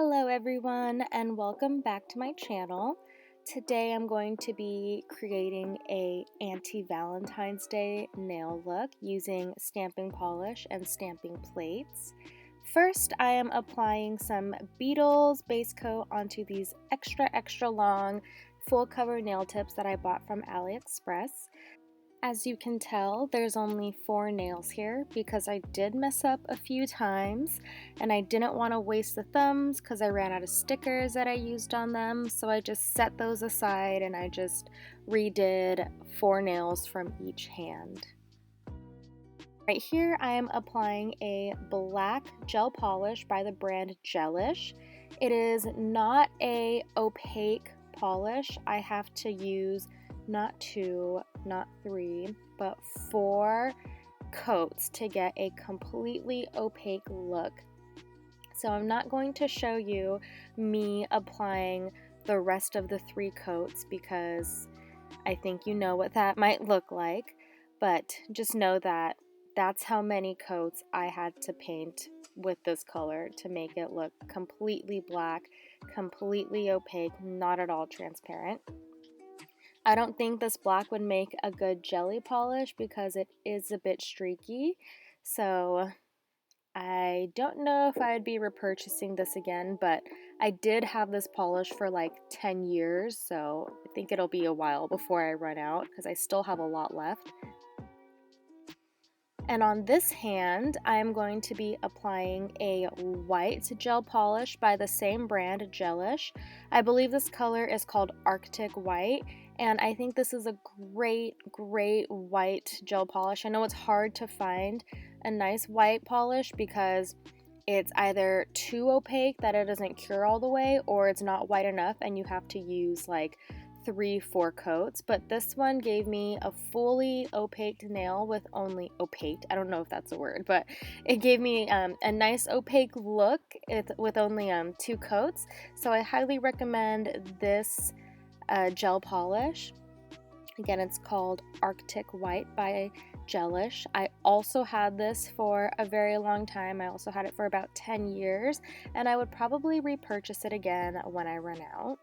Hello everyone and welcome back to my channel. Today I'm going to be creating a anti-Valentine's Day nail look using stamping polish and stamping plates. First I am applying some Beetles base coat onto these extra long full cover nail tips that I bought from AliExpress. As you can tell, there's only 4 nails here because I did mess up a few times and I didn't want to waste the thumbs because I ran out of stickers that I used on them, so I just set those aside and I just redid 4 nails from each hand. Right here I am applying a black gel polish by the brand Gelish. It is not a opaque polish. I have to use not 2, not 3, but 4 coats to get a completely opaque look. So I'm not going to show you me applying the rest of the 3 coats because I think you know what that might look like, but just know that that's how many coats I had to paint with this color to make it look completely black, completely opaque, not at all transparent. I don't think this black would make a good jelly polish because it is a bit streaky, so I don't know if I'd be repurchasing this again, but I did have this polish for like 10 years, so I think it'll be a while before I run out because I still have a lot left. And on this hand, I'm going to be applying a white gel polish by the same brand, Gelish. I believe this color is called Arctic White, and I think this is a great white gel polish. I know it's hard to find a nice white polish because it's either too opaque that it doesn't cure all the way, or it's not white enough and you have to use like 3-4 coats, but this one gave me a fully opaque nail with only opaque, I don't know if that's a word, but it gave me a nice opaque look with only 2 coats. So I highly recommend this gel polish. Again, it's called Arctic White by Gelish. I also had this for a very long time. I also had it for about 10 years, and I would probably repurchase it again when I run out.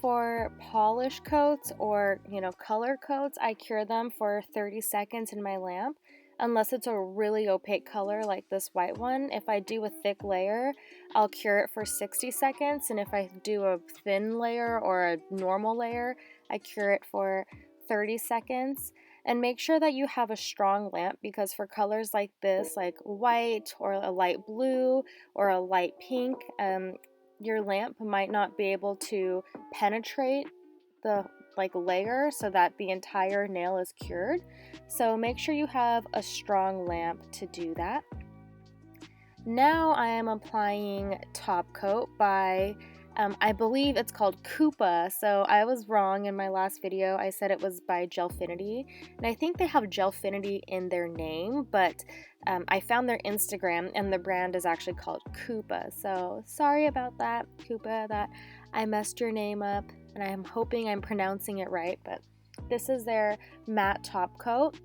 For polish coats or, color coats, I cure them for 30 seconds in my lamp, unless it's a really opaque color like this white one. If I do a thick layer, I'll cure it for 60 seconds, and if I do a thin layer or a normal layer, I cure it for 30 seconds. And make sure that you have a strong lamp because for colors like this, like white or a light blue or a light pink, your lamp might not be able to penetrate the layer so that the entire nail is cured. So make sure you have a strong lamp to do that. Now I am applying top coat by I believe it's called Koopa, so I was wrong in my last video. I said it was by Gelfinity, and I think they have Gelfinity in their name, but I found their Instagram, and the brand is actually called Koopa, so sorry about that, Koopa, that I messed your name up, and I'm hoping I'm pronouncing it right, but this is their matte top coat.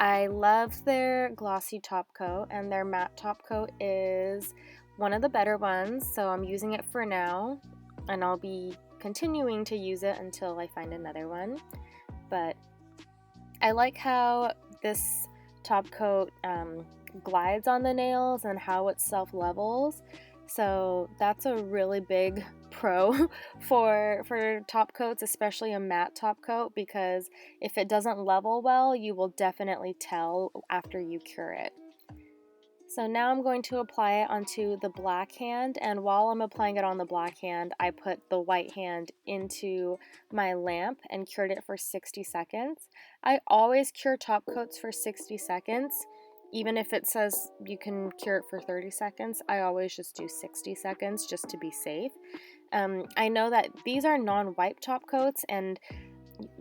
I love their glossy top coat, and their matte top coat is one of the better ones, so I'm using it for now, and I'll be continuing to use it until I find another one. But I like how this top coat glides on the nails and how it self-levels, so that's a really big pro for top coats, especially a matte top coat, because if it doesn't level well, you will definitely tell after you cure it. So now I'm going to apply it onto the black hand, and while I'm applying it on the black hand, I put the white hand into my lamp and cured it for 60 seconds. I always cure top coats for 60 seconds. Even if it says you can cure it for 30 seconds, I always just do 60 seconds just to be safe. I know that these are non-wipe top coats, and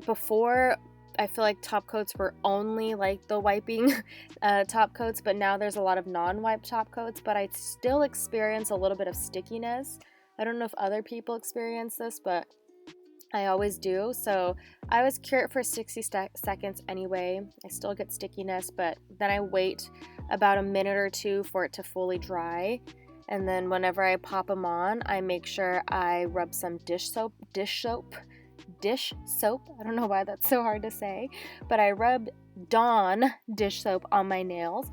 before I feel like top coats were only like the wiping top coats, but now there's a lot of non-wipe top coats, but I still experience a little bit of stickiness. I don't know if other people experience this, but I always do. So I always cure it for 60 seconds anyway. I still get stickiness, but then I wait about a minute or two for it to fully dry. And then whenever I pop them on, I make sure I rub some dish soap. I don't know why that's so hard to say, but I rub Dawn dish soap on my nails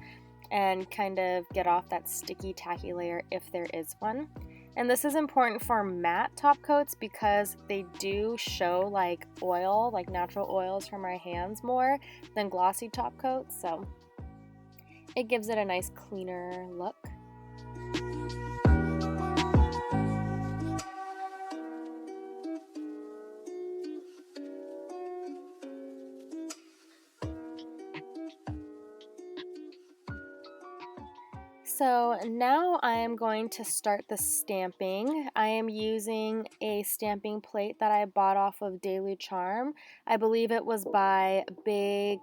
and kind of get off that sticky tacky layer if there is one. And this is important for matte top coats because they do show like oil, like natural oils from our hands more than glossy top coats, so it gives it a nice cleaner look. So now I am going to start the stamping. I am using a stamping plate that I bought off of Daily Charm. I believe it was by Big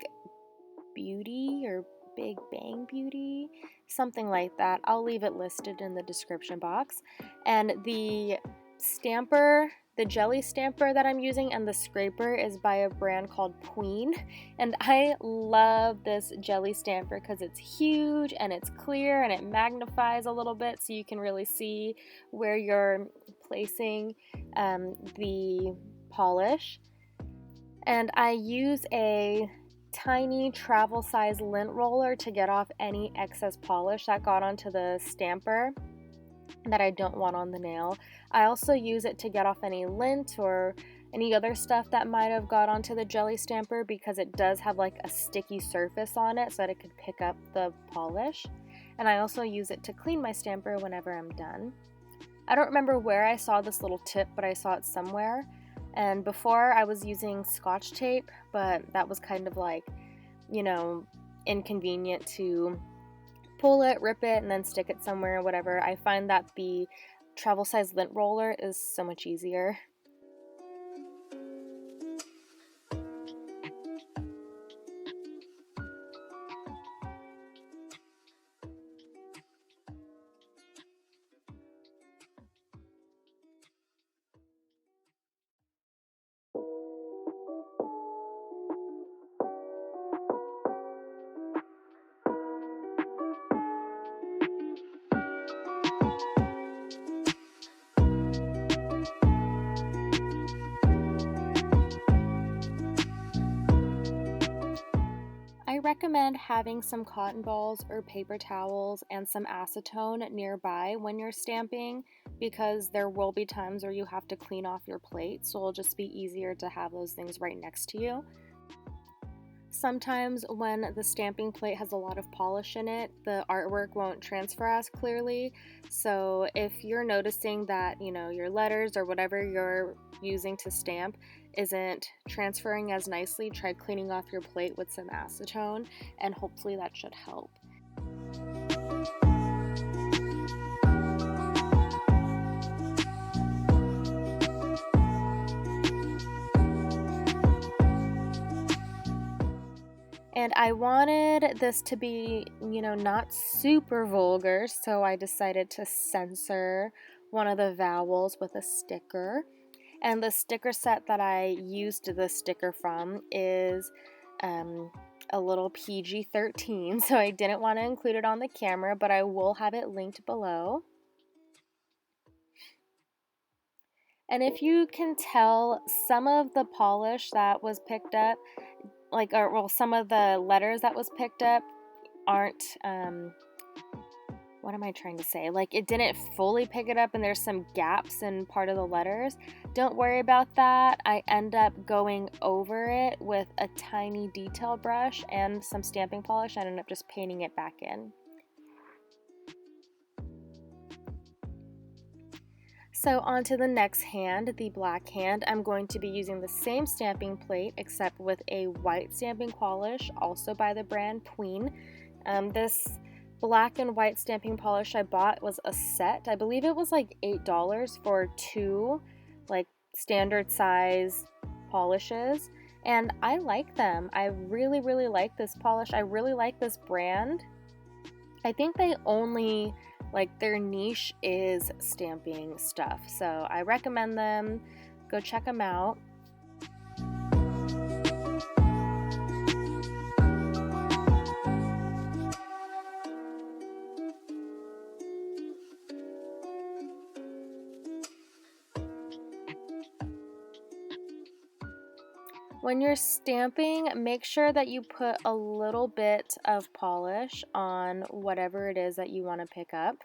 Beauty or Big Bang Beauty, something like that. I'll leave it listed in the description box. And the stamper, the jelly stamper that I'm using, and the scraper is by a brand called Queen. And I love this jelly stamper because it's huge and it's clear and it magnifies a little bit so you can really see where you're placing the polish. And I use a tiny travel size lint roller to get off any excess polish that got onto the stamper that I don't want on the nail. I also use it to get off any lint or any other stuff that might have got onto the jelly stamper because it does have like a sticky surface on it so that it could pick up the polish. And I also use it to clean my stamper whenever I'm done. I don't remember where I saw this little tip, but I saw it somewhere. And before I was using Scotch tape, but that was kind of like, you know, inconvenient to pull it, rip it, and then stick it somewhere or whatever. I find that the travel size lint roller is so much easier. I recommend having some cotton balls or paper towels and some acetone nearby when you're stamping because there will be times where you have to clean off your plate, so it'll just be easier to have those things right next to you. Sometimes when the stamping plate has a lot of polish in it, the artwork won't transfer as clearly. So if you're noticing that, you know, your letters or whatever you're using to stamp isn't transferring as nicely, try cleaning off your plate with some acetone and hopefully that should help. And I wanted this to be, you know, not super vulgar, so I decided to censor one of the vowels with a sticker. And the sticker set that I used the sticker from is a little PG-13, so I didn't want to include it on the camera, but I will have it linked below. And if you can tell, some of the polish that was picked up, some of the letters that was picked up aren't, what am I trying to say? Like, it didn't fully pick it up and there's some gaps in part of the letters. Don't worry about that. I end up going over it with a tiny detail brush and some stamping polish. I ended up just painting it back in. So onto the next hand, the black hand. I'm going to be using the same stamping plate except with a white stamping polish, also by the brand Queen. This black and white stamping polish I bought was a set. I believe it was like $8 for two like standard size polishes, and I like them. I really, really like this polish. I really like this brand. I think they only, like, their niche is stamping stuff, so I recommend them. Go check them out. When you're stamping, make sure that you put a little bit of polish on whatever it is that you want to pick up.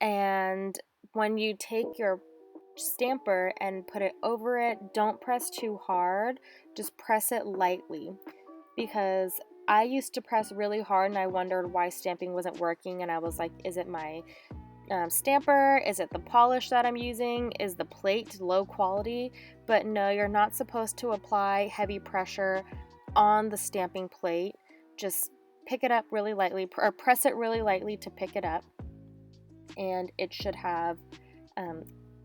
And when you take your stamper and put it over it, don't press too hard, just press it lightly. Because I used to press really hard and I wondered why stamping wasn't working, and I was like, is it my stamper? Is it the polish that I'm using? Is the plate low quality? But no, you're not supposed to apply heavy pressure on the stamping plate. Just pick it up really lightly, or press it really lightly to pick it up, and it should have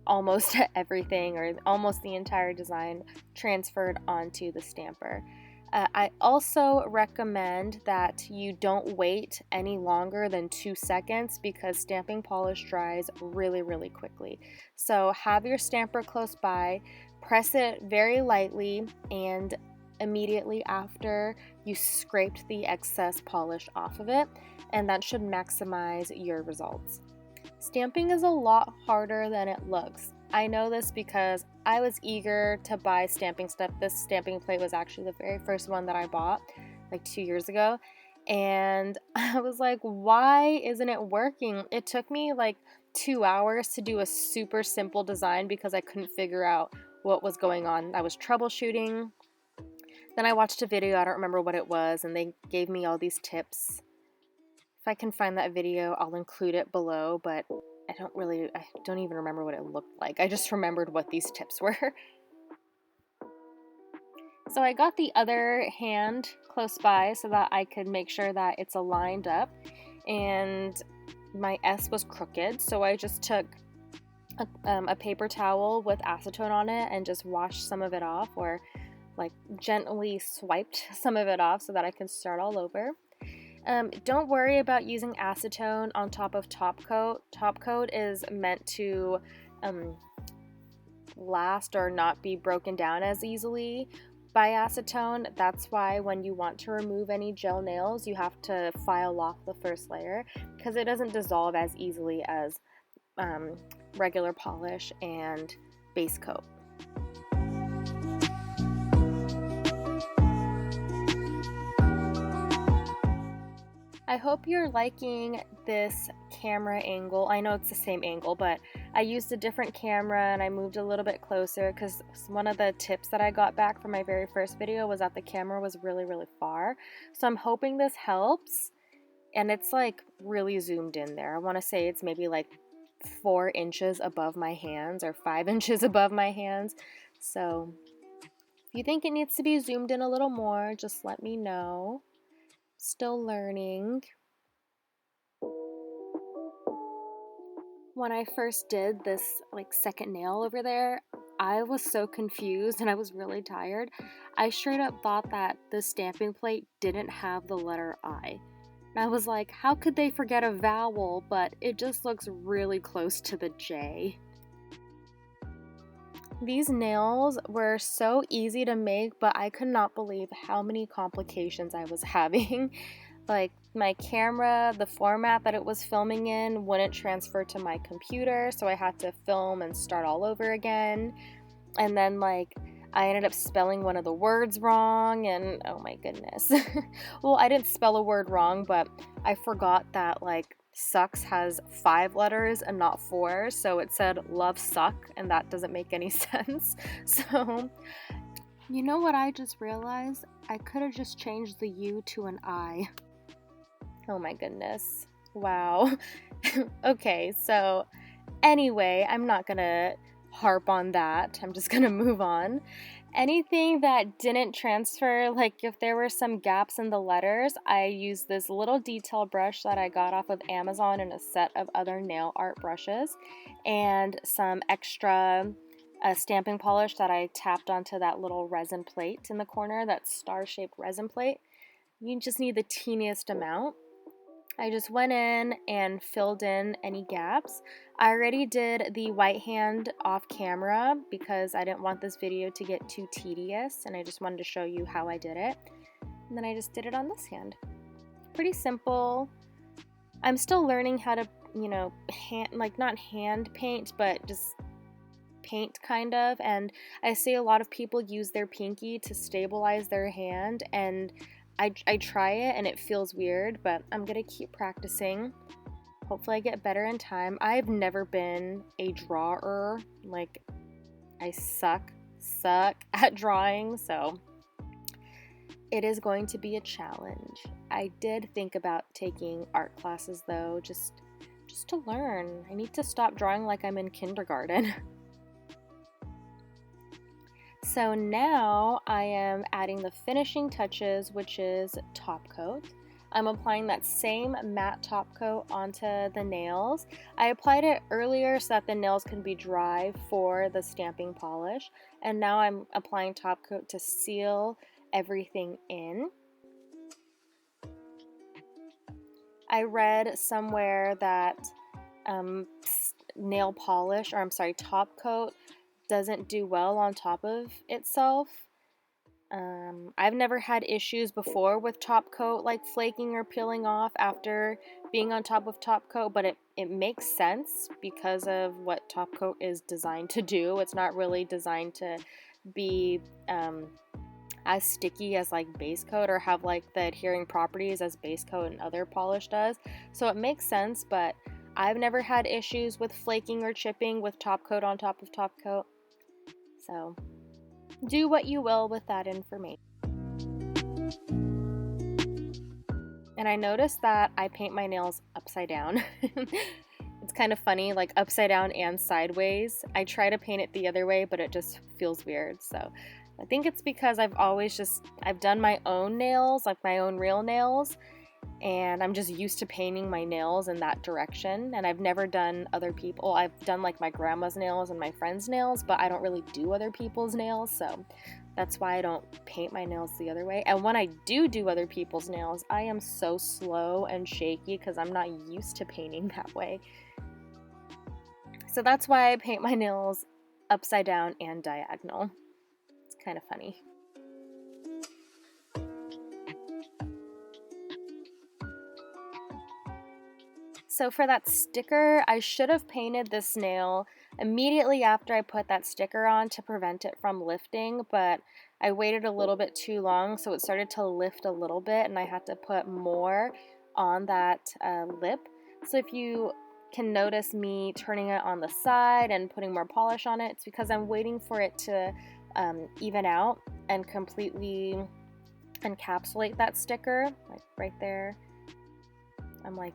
almost everything, or almost the entire design, transferred onto the stamper. I also recommend that you don't wait any longer than 2 seconds because stamping polish dries really, really quickly. So have your stamper close by, press it very lightly, and immediately after you scraped the excess polish off of it, and that should maximize your results. Stamping is a lot harder than it looks. I know this because I was eager to buy stamping stuff. This stamping plate was actually the very first one that I bought like 2 years ago. And I was like, why isn't it working? It took me like 2 hours to do a super simple design because I couldn't figure out what was going on. I was troubleshooting. Then I watched a video, I don't remember what it was, and they gave me all these tips. If I can find that video, I'll include it below, but I don't even remember what it looked like. I just remembered what these tips were. So I got the other hand close by so that I could make sure that it's aligned up, and my S was crooked, so I just took a paper towel with acetone on it and just washed some of it off, or like gently swiped some of it off so that I can start all over. Don't worry about using acetone on top of top coat. Top coat is meant to last or not be broken down as easily by acetone. That's why when you want to remove any gel nails, you have to file off the first layer because it doesn't dissolve as easily as regular polish and base coat. I hope you're liking this camera angle. I know it's the same angle, but I used a different camera and I moved a little bit closer because one of the tips that I got back from my very first video was that the camera was really, really far. So I'm hoping this helps. And it's like really zoomed in there. I want to say it's maybe like 4 inches above my hands or 5 inches above my hands. So if you think it needs to be zoomed in a little more, just let me know. Still learning. When I first did this like second nail over there, I was so confused and I was really tired. I straight up thought that the stamping plate didn't have the letter I. And I was like, how could they forget a vowel? But it just looks really close to the J. These nails were so easy to make, but I could not believe how many complications I was having. Like my camera, the format that it was filming in wouldn't transfer to my computer, so I had to film and start all over again. And then like I ended up spelling one of the words wrong, and oh my goodness. Well, I didn't spell a word wrong, but I forgot that like sucks has 5 letters and not 4, so it said love suck, and that doesn't make any sense. So, you know what I just realized? I could have just changed the U to an I. Oh my goodness. Wow. Okay, so anyway, I'm not gonna harp on that. I'm just gonna move on. Anything that didn't transfer, like if there were some gaps in the letters, I used this little detail brush that I got off of Amazon and a set of other nail art brushes, and some extra stamping polish that I tapped onto that little resin plate in the corner, that star-shaped resin plate. You just need the teeniest amount. I just went in and filled in any gaps. I already did the white hand off camera because I didn't want this video to get too tedious, and I just wanted to show you how I did it. And then I just did it on this hand. Pretty simple. I'm still learning how to, not hand paint, but just paint kind of, and I see a lot of people use their pinky to stabilize their hand, and I try it and it feels weird, but I'm gonna keep practicing. Hopefully I get better in time. I've never been a drawer. Like, I suck at drawing, so it is going to be a challenge. I did think about taking art classes though, just to learn. I need to stop drawing like I'm in kindergarten. So now I am adding the finishing touches, which is top coat. I'm applying that same matte top coat onto the nails. I applied it earlier so that the nails can be dry for the stamping polish, and now I'm applying top coat to seal everything in. I read somewhere that nail polish, or I'm sorry, top coat doesn't do well on top of itself. I've never had issues before with top coat like flaking or peeling off after being on top of top coat, but it makes sense because of what top coat is designed to do. It's not really designed to be as sticky as like base coat or have like the adhering properties as base coat and other polish does. So it makes sense, but I've never had issues with flaking or chipping with top coat on top of top coat. So do what you will with that information. And I noticed that I paint my nails upside down. It's kind of funny, like upside down and sideways. I try to paint it the other way, but it just feels weird. So I think it's because I've done my own nails, like my own real nails, and I'm just used to painting my nails in that direction. And I've never done other people. I've done like my grandma's nails and my friend's nails, but I don't really do other people's nails, so that's why I don't paint my nails the other way. And when I do other people's nails, I am so slow and shaky because I'm not used to painting that way. So that's why I paint my nails upside down and diagonal. It's kind of funny. So for that sticker, I should have painted this nail immediately after I put that sticker on to prevent it from lifting, but I waited a little bit too long, so it started to lift a little bit, and I had to put more on that lip. So if you can notice me turning it on the side and putting more polish on it, it's because I'm waiting for it to even out and completely encapsulate that sticker, like right there. I'm like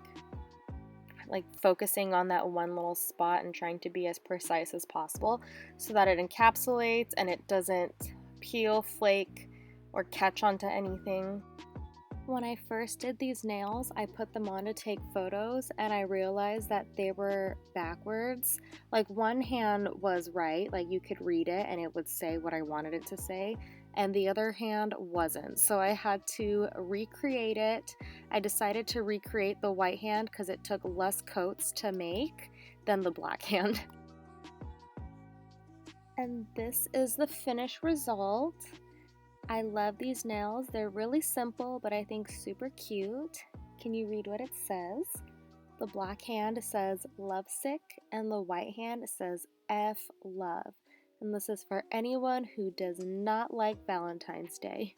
focusing on that one little spot and trying to be as precise as possible so that it encapsulates and it doesn't peel, flake, or catch onto anything. When I first did these nails, I put them on to take photos and I realized that they were backwards. Like one hand was right, like you could read it and it would say what I wanted it to say, and the other hand wasn't. So I had to recreate it. I decided to recreate the white hand because it took less coats to make than the black hand. And this is the finished result. I love these nails. They're really simple, but I think super cute. Can you read what it says? The black hand says lovesick, and the white hand says F love. And this is for anyone who does not like Valentine's Day.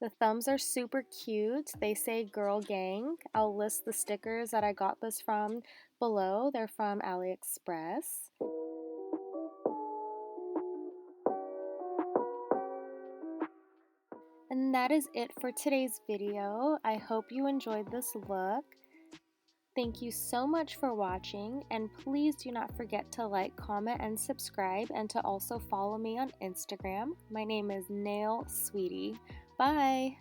The thumbs are super cute. They say Girl Gang. I'll list the stickers that I got this from below. They're from AliExpress. And that is it for today's video. I hope you enjoyed this look. Thank you so much for watching, and please do not forget to like, comment, and subscribe, and to also follow me on Instagram. My name is Nail Sweetie. Bye!